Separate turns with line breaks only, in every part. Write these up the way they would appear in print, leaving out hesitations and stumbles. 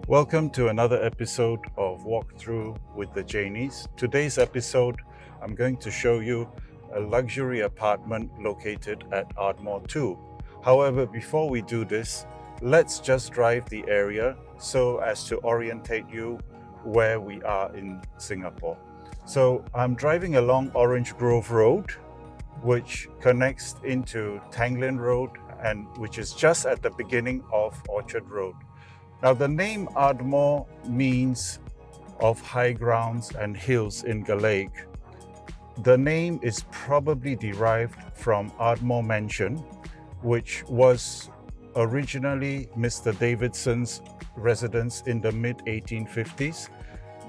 Welcome to another episode of Walkthrough with the Janys. Today's episode, I'm going to show you a luxury apartment located at Ardmore 2. However, before we do this, let's just drive the area so as to orientate you where we are in Singapore. So I'm driving along Orange Grove Road, which connects into Tanglin Road and which is just at the beginning of Orchard Road. Now the name Ardmore means of high grounds and hills in Gaelic. The name is probably derived from Ardmore Mansion, which was originally Mr. Davidson's residence in the mid-1850s.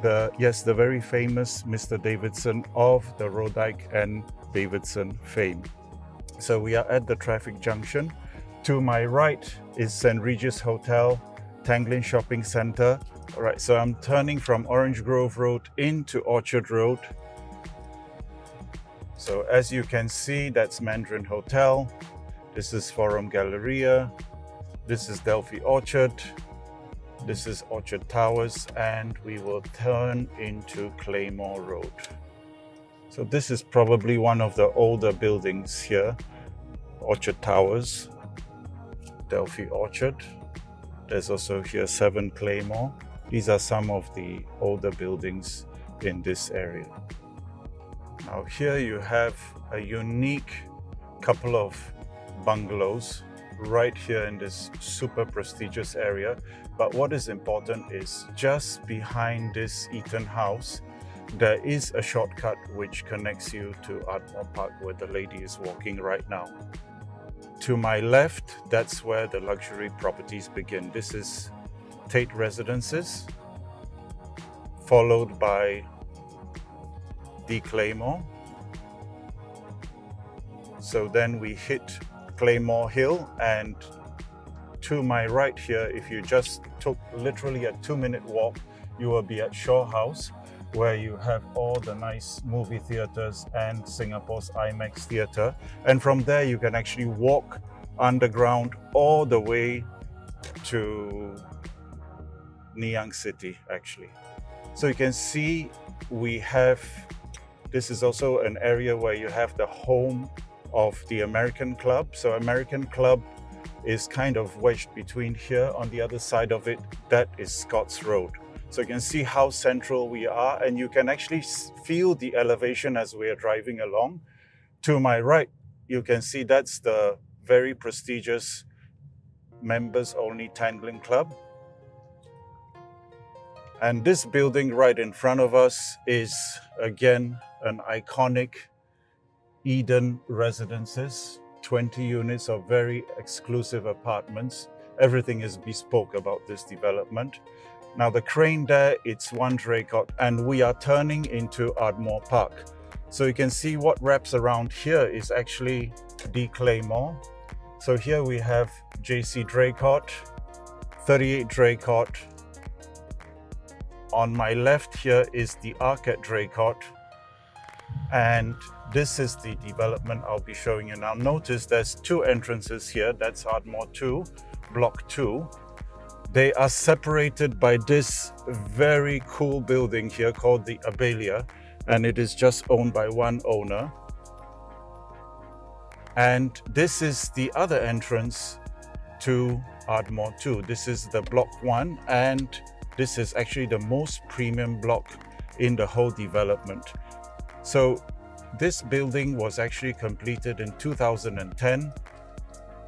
The very famous Mr. Davidson of the Rodike and Davidson fame. So we are at the traffic junction. To my right is St. Regis Hotel, Tanglin Shopping Centre. All right, so I'm turning from Orange Grove Road into Orchard Road. So as you can see, that's Mandarin Hotel. This is Forum Galleria. This is Delphi Orchard. This is Orchard Towers, and we will turn into Claymore Road. So this is probably one of the older buildings here. Orchard Towers, Delphi Orchard. There's also here 7 Claymore. These are some of the older buildings in this area. Now here you have a unique couple of bungalows right here in this super prestigious area. But what is important is just behind this Eaton house, there is a shortcut which connects you to Ardmore Park, where the lady is walking right now. To my left, that's where the luxury properties begin. This is Tate Residences, followed by the Claymore. So then we hit Claymore Hill, and to my right here, if you just took literally a 2-minute walk, you will be at Shaw House, where you have all the nice movie theaters and Singapore's IMAX theater. And from there, you can actually walk underground all the way to Niang City, actually. So you can see this is also an area where you have the home of the American Club. So American Club is kind of wedged between here. On the other side of it, that is Scott's Road. So you can see how central we are, and you can actually feel the elevation as we are driving along. To my right, you can see that's the very prestigious members-only Tanglin Club. And this building right in front of us is, again, an iconic Eden Residences, 20 units of very exclusive apartments. Everything is bespoke about this development. Now the crane there, it's one Draycott, and we are turning into Ardmore Park. So you can see what wraps around here is actually the Claymore. So here we have JC Draycott, 38 Draycott. On my left here is the Arcade Draycott. And this is the development I'll be showing you now. Notice there's 2 entrances here. That's Ardmore 2, Block 2. They are separated by this very cool building here called the Abelia, and it is just owned by one owner. And this is the other entrance to Ardmore 2. This is the Block 1, and this is actually the most premium block in the whole development. So this building was actually completed in 2010.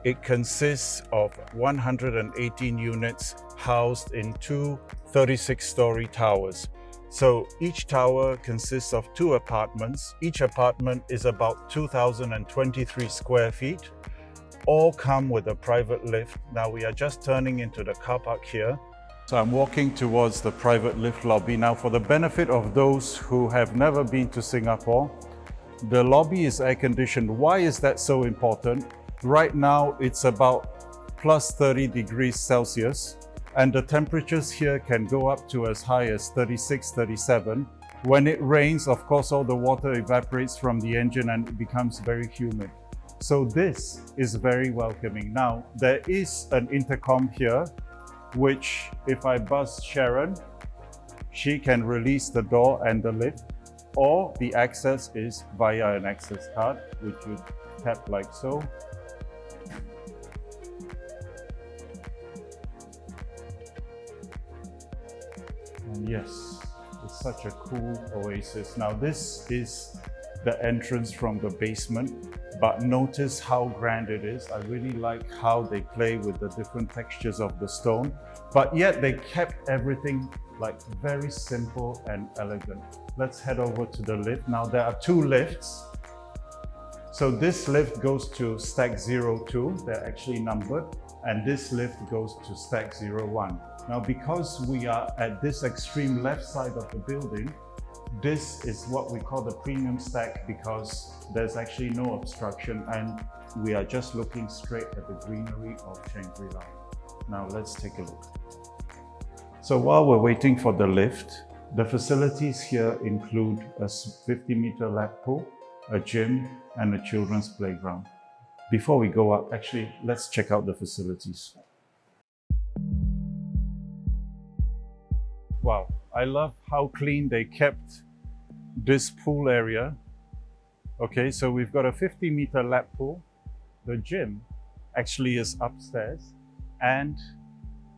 It consists of 118 units housed in 2 36-story towers. So each tower consists of 2 apartments. Each apartment is about 2,023 square feet. All come with a private lift. Now we are just turning into the car park here. So I'm walking towards the private lift lobby. Now for the benefit of those who have never been to Singapore, the lobby is air conditioned. Why is that so important? Right now, it's about plus 30 degrees Celsius, and the temperatures here can go up to as high as 36, 37. When it rains, of course, all the water evaporates from the engine and it becomes very humid. So this is very welcoming. Now, there is an intercom here which if I buzz Sharon, she can release the door and the lift, or the access is via an access card, which you tap like so. And yes, it's such a cool oasis. Now this is the entrance from the basement, but notice how grand it is. I really like how they play with the different textures of the stone, but yet they kept everything like very simple and elegant. Let's head over to the lift. Now there are two lifts. So this lift goes to stack 02, they're actually numbered, and this lift goes to stack 01. Now because we are at this extreme left side of the building, this is what we call the premium stack because there's actually no obstruction and we are just looking straight at the greenery of Shangri-La. Now let's take a look. So while we're waiting for the lift, the facilities here include a 50-meter lap pool, a gym, and a children's playground. Before we go up, actually, let's check out the facilities. Wow, I love how clean they kept this pool area. Okay, so we've got a 50-meter lap pool. The gym actually is upstairs, and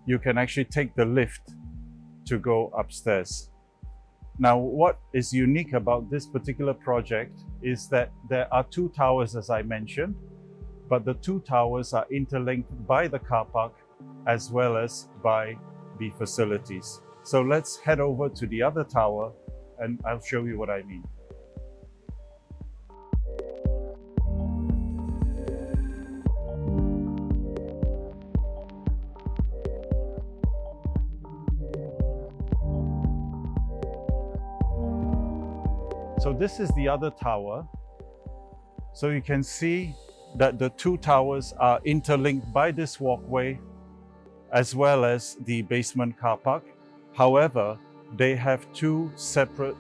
you can actually take the lift to go upstairs. Now, what is unique about this particular project is that there are two towers, as I mentioned, but the two towers are interlinked by the car park as well as by the facilities. So let's head over to the other tower and I'll show you what I mean. So this is the other tower. So you can see that the two towers are interlinked by this walkway as well as the basement car park. However, they have two separate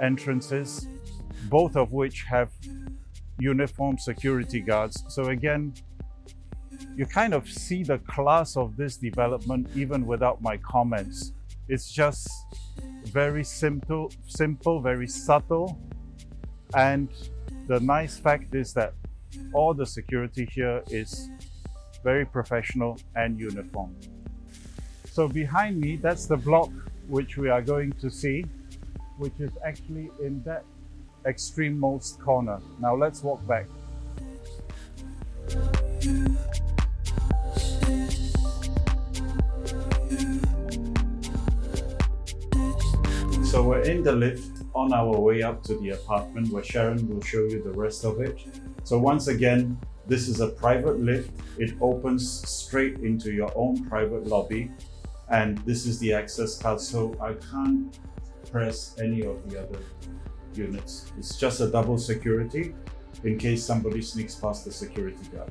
entrances, both of which have uniformed security guards. So again, you kind of see the class of this development even without my comments. It's just very simple, very subtle. And the nice fact is that all the security here is very professional and uniform. So behind me, that's the block which we are going to see, which is actually in that extreme-most corner. Now let's walk back. So we're in the lift on our way up to the apartment where Sharon will show you the rest of it. So once again, this is a private lift. It opens straight into your own private lobby. And this is the access card, so I can't press any of the other units. It's just a double security in case somebody sneaks past the security guard.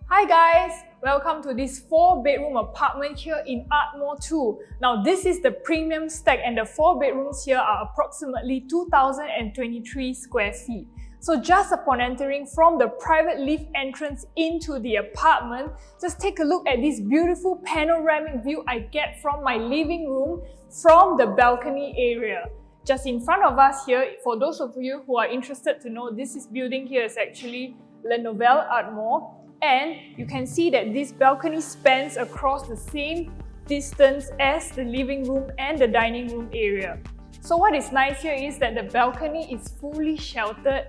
Hi guys! Welcome to this 4-bedroom apartment here in Ardmore 2. Now this is the premium stack and the 4 bedrooms here are approximately 2,023 square feet. So just upon entering from the private lift entrance into the apartment, just take a look at this beautiful panoramic view I get from my living room from the balcony area. Just in front of us here, for those of you who are interested to know, this building here is actually Le Nouvel Ardmore. And you can see that this balcony spans across the same distance as the living room and the dining room area. So what is nice here is that the balcony is fully sheltered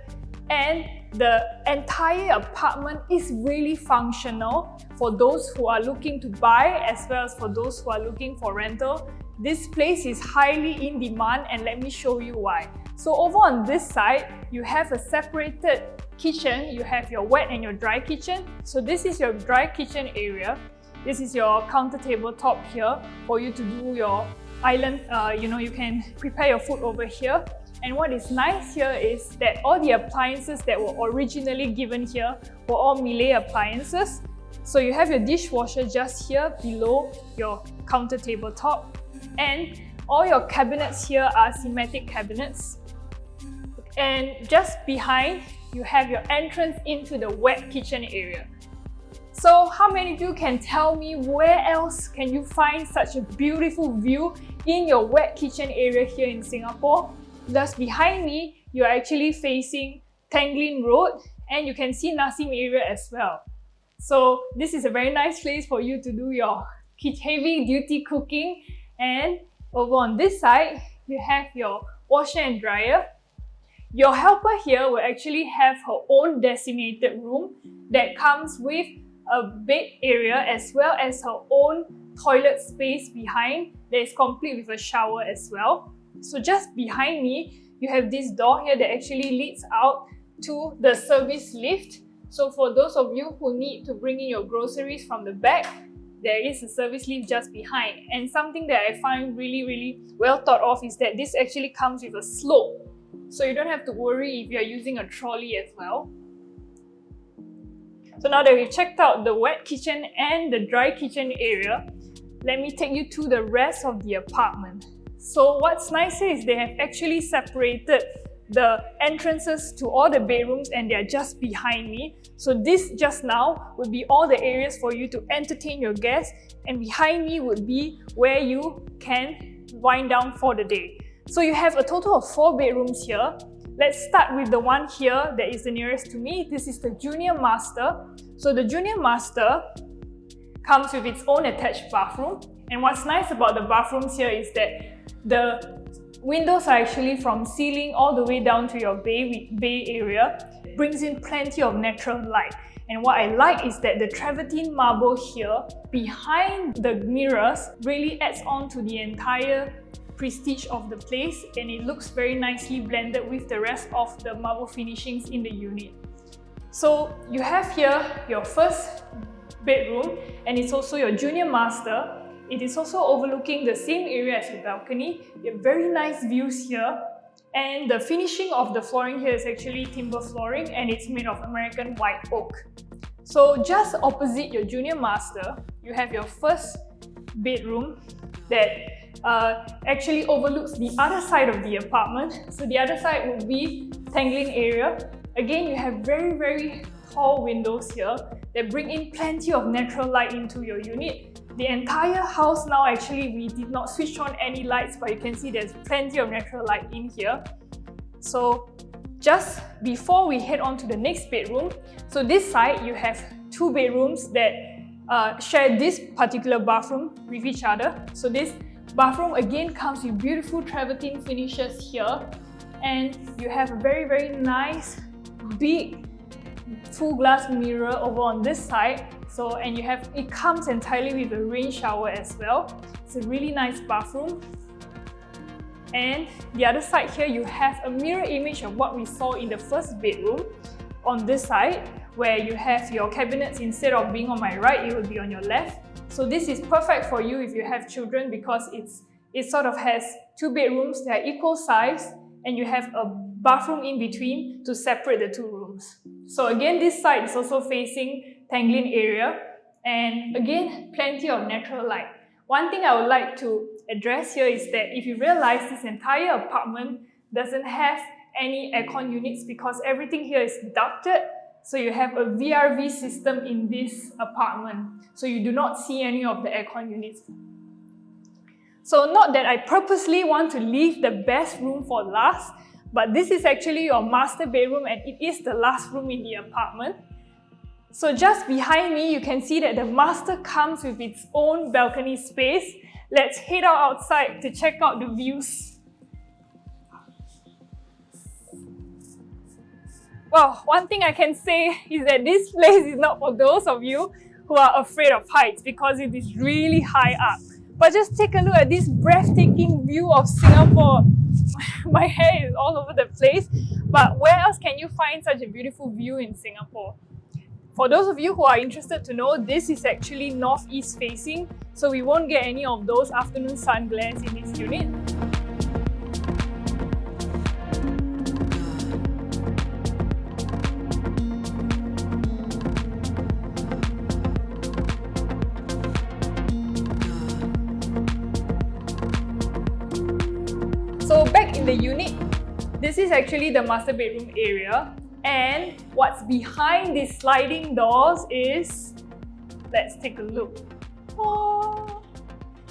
and the entire apartment is really functional for those who are looking to buy as well as for those who are looking for rental. This place is highly in demand and let me show you why. So over on this side, you have a separated kitchen. You have your wet and your dry kitchen. So this is your dry kitchen area. This is your counter tabletop here for you to do your island, you can prepare your food over here. And what is nice here is that all the appliances that were originally given here were all Miele appliances. So you have your dishwasher just here below your counter tabletop, and all your cabinets here are thematic cabinets. And just behind, you have your entrance into the wet kitchen area. So how many of you can tell me where else can you find such a beautiful view in your wet kitchen area here in Singapore? Thus behind me, you're actually facing Tanglin Road and you can see Nasim area as well. So this is a very nice place for you to do your heavy duty cooking. And over on this side, you have your washer and dryer. Your helper here will actually have her own designated room that comes with a bed area as well as her own toilet space behind that is complete with a shower as well. So just behind me, you have this door here that actually leads out to the service lift. So for those of you who need to bring in your groceries from the back, there is a service lift just behind. And something that I find really well thought of is that this actually comes with a slope. So you don't have to worry if you're using a trolley as well. So now that we've checked out the wet kitchen and the dry kitchen area, let me take you to the rest of the apartment. So what's nice here is they have actually separated the entrances to all the bedrooms and they're just behind me. So this just now would be all the areas for you to entertain your guests, and behind me would be where you can wind down for the day. So you have a total of 4 bedrooms here. Let's start with the one here that is the nearest to me. This is the junior master. So the junior master comes with its own attached bathroom. And what's nice about the bathrooms here is that the windows are actually from ceiling all the way down to your bay area. Brings in plenty of natural light. And what I like is that the travertine marble here behind the mirrors really adds on to the entire prestige of the place, and it looks very nicely blended with the rest of the marble finishings in the unit. So you have here your first bedroom, and it's also your junior master. It is also overlooking the same area as your balcony. You have very nice views here, and the finishing of the flooring here is actually timber flooring and it's made of American white oak. So just opposite your junior master, you have your first bedroom that actually overlooks the other side of the apartment. So the other side would be Tanglin area. Again, you have very tall windows here that bring in plenty of natural light into your unit. The entire house now, actually, we did not switch on any lights, but you can see there's plenty of natural light in here. So just before we head on to the next bedroom, so this side you have 2 bedrooms that share this particular bathroom with each other. So this bathroom again comes with beautiful travertine finishes here, and you have a very nice big full glass mirror over on this side. So, and it comes entirely with a rain shower as well. It's a really nice bathroom. And the other side here, you have a mirror image of what we saw in the first bedroom on this side, where you have your cabinets, instead of being on my right, it will be on your left. So this is perfect for you if you have children, because it sort of has 2 bedrooms that are equal size, and you have a bathroom in between to separate the 2 rooms. So again, this side is also facing Tanglin area, and again, plenty of natural light. One thing I would like to address here is that if you realize this entire apartment doesn't have any aircon units because everything here is ducted. So you have a VRV system in this apartment. So you do not see any of the aircon units. So not that I purposely want to leave the best room for last, but this is actually your master bedroom and it is the last room in the apartment. So just behind me, you can see that the master comes with its own balcony space. Let's head out outside to check out the views. Well, one thing I can say is that this place is not for those of you who are afraid of heights, because it is really high up. But just take a look at this breathtaking view of Singapore. My hair is all over the place, but where else can you find such a beautiful view in Singapore? For those of you who are interested to know, this is actually northeast facing, so we won't get any of those afternoon sun glares in this unit. So back in the unit, this is actually the master bedroom area, and what's behind these sliding doors is let's take a look. Oh,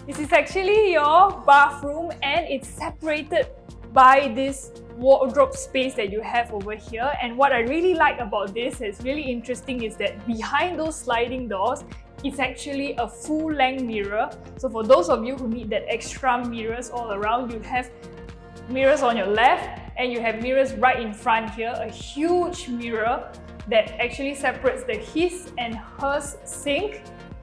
this is actually your bathroom and it's separated by this wardrobe space that you have over here. And what I really like about this is really interesting is that behind those sliding doors, it's actually a full-length mirror. So for those of you who need that extra mirrors all around, you have mirrors on your left and you have mirrors right in front here, a huge mirror that actually separates the his and hers sink.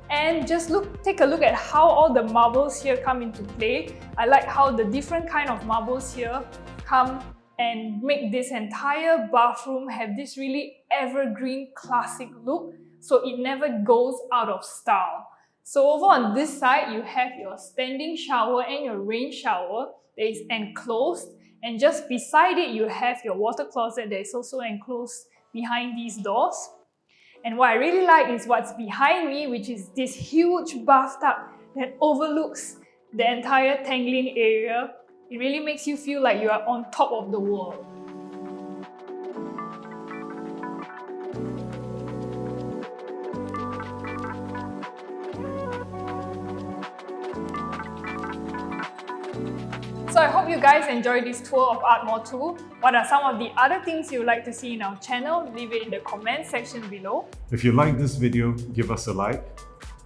And just take a look at how all the marbles here come into play. I like how the different kind of marbles here come and make this entire bathroom have this really evergreen classic look, so it never goes out of style. So over on this side, you have your standing shower and your rain shower that is enclosed, and just beside it, you have your water closet that is also enclosed behind these doors. And what I really like is what's behind me, which is this huge bathtub that overlooks the entire Tanglin area. It really makes you feel like you are on top of the world. So I hope you guys enjoyed this tour of Ardmore 2. What are some of the other things you would like to see in our channel? Leave it in the comment section below.
If you like this video, give us a like.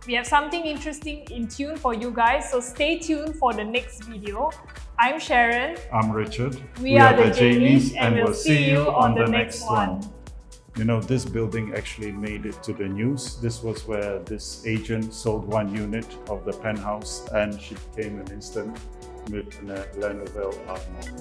We have something interesting in tune for you guys, so stay tuned for the next video. I'm Sharon.
I'm Richard.
We are the Janys, and we'll see you on the next one.
You know, this building actually made it to the news. This was where this agent sold one unit of the penthouse and she became an instant millionaire, Ardmore.